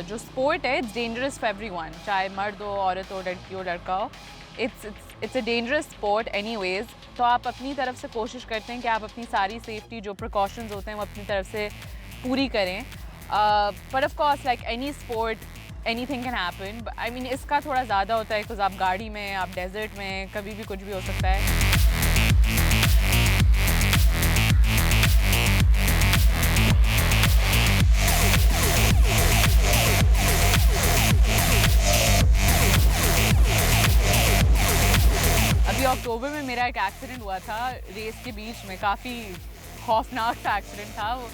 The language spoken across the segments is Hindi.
जो स्पोर्ट है इट्स डेंजरस फॉर एवरीवन, चाहे मर्द हो, औरत हो, लड़की हो, लड़का हो। It's a dangerous sport anyways. तो आप अपनी तरफ से कोशिश करते हैं कि आप अपनी सारी सेफ्टी जो प्रिकॉशंस होते हैं वो अपनी तरफ से पूरी करें। But of course like any sport anything can happen. I mean इसका थोड़ा ज़्यादा होता है बिकॉज आप गाड़ी में, आप डेजर्ट में, कभी भी कुछ भी हो सकता है। अभी अक्टूबर में मेरा एक एक्सीडेंट हुआ था रेस के बीच में, काफ़ी खौफनाक सा एक्सीडेंट था वो।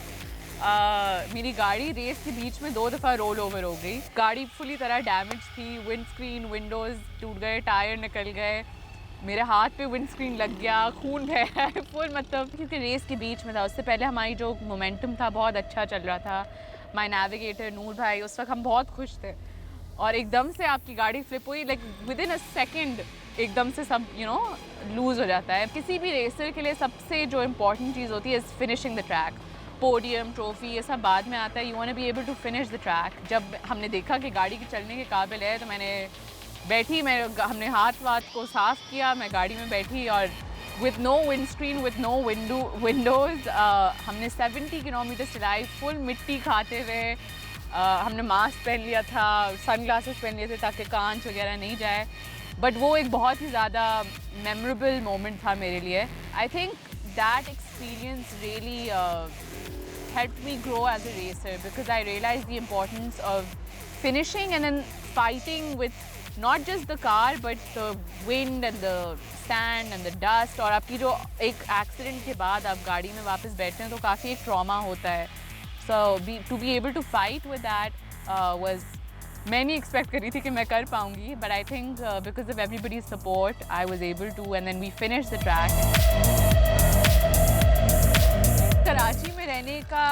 मेरी गाड़ी रेस के बीच में 2 दफ़ा रोल ओवर हो गई। गाड़ी फुली तरह डैमेज थी, विंड स्क्रीन, विंडोज़ टूट गए, टायर निकल गए, मेरे हाथ पे विंड स्क्रीन लग गया, खून बह रहा है फुल, मतलब क्योंकि रेस के बीच में था। उससे पहले हमारी जो मोमेंटम था बहुत अच्छा चल रहा था। माय नेविगेटर नूर भाई, उस वक्त हम बहुत खुश थे और एकदम से आपकी गाड़ी फ्लिप हुई, like with in a second एकदम से सब लूज़ हो जाता है। किसी भी रेसर के लिए सबसे जो इम्पोर्टेंट चीज़ होती है is finishing the track. Podium, trophy, ये सब बाद में आता है। You want to be able to finish the track. जब हमने देखा कि गाड़ी के चलने के काबिल है तो हमने हाथ को साफ़ किया, मैं गाड़ी में बैठी और with no windscreen, with no windows हमने 70 किलोमीटर चलाई फुल मिट्टी खाते हुए। हमने मास्क पहन लिया था, सन ग्लासेस पहन लिए थे ताकि कांच वगैरह नहीं जाए। बट वो एक बहुत ही ज़्यादा मेमोरेबल मोमेंट था मेरे लिए। I think that experience really helped me grow as a racer because I realized the importance of finishing and then fighting with not just the car but the wind and the sand and the dust। और आपकी जो एक एक्सीडेंट के बाद आप गाड़ी में वापस बैठते हैं तो काफ़ी एक ट्रॉमा होता है। So to be able to fight with that was, मैं नहीं एक्सपेक्ट करी थी कि मैं कर पाऊँगी, but I think because of everybody's support I was able to, and then we finished the track। Karachi में रहने का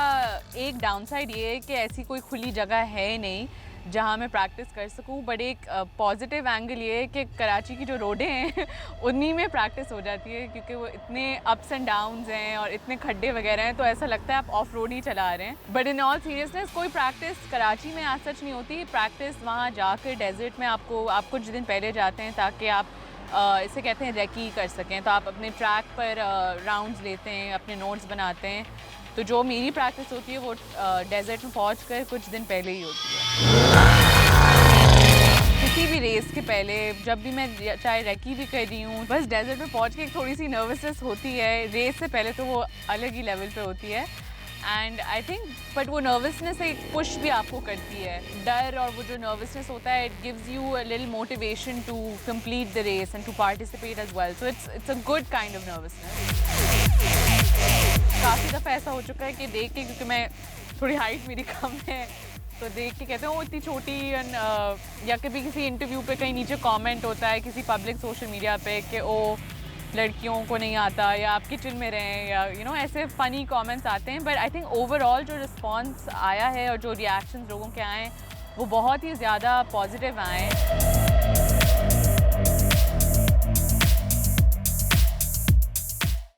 एक डाउनसाइड ये है कि ऐसी कोई खुली जगह है नहीं जहाँ मैं प्रैक्टिस कर सकूँ। बट एक पॉजिटिव एंगल ये है कि कराची की जो रोडें हैं उन्हीं में प्रैक्टिस हो जाती है क्योंकि वो इतने अप्स एंड डाउन्स हैं और इतने खड्डे वगैरह हैं तो ऐसा लगता है आप ऑफ रोड ही चला रहे हैं। बट इन ऑल सीरियसनेस कोई प्रैक्टिस कराची में आज सच नहीं होती। प्रैक्टिस वहाँ जाकर डेजर्ट में आप कुछ दिन पहले जाते हैं ताकि आप इसे कहते हैं रेकी कर सकें। तो आप अपने ट्रैक पर राउंड्स लेते हैं, अपने नोट्स बनाते हैं। तो जो मेरी प्रैक्टिस होती है वो डेजर्ट में पहुंचकर कुछ दिन पहले ही होती है। किसी भी रेस के पहले जब भी मैं चाहे रेकी भी कर रही हूँ, बस डेजर्ट में पहुंच के थोड़ी सी नर्वसनेस होती है। रेस से पहले तो वो अलग ही लेवल पे होती है एंड आई थिंक बट वो नर्वसनेस एक पुश भी आपको करती है। डर और वो जो नर्वसनेस होता है it gives you a little motivation to complete the race and to participate as well. So it's a good kind of nervousness. काफ़ी दफ़ा ऐसा हो चुका है कि देख के, क्योंकि मैं थोड़ी हाइट मेरी कम है, तो देख के कहते हैं वो इतनी छोटी, या कभी किसी इंटरव्यू पे कहीं नीचे कमेंट होता है किसी पब्लिक सोशल मीडिया पे कि ओ लड़कियों को नहीं आता या आप किचन में रहें या ऐसे फ़नी कमेंट्स आते हैं। बट आई थिंक ओवरऑल जो रिस्पॉन्स आया है और जो रिएक्शंस लोगों के आए हैं वो बहुत ही ज़्यादा पॉजिटिव आए हैं।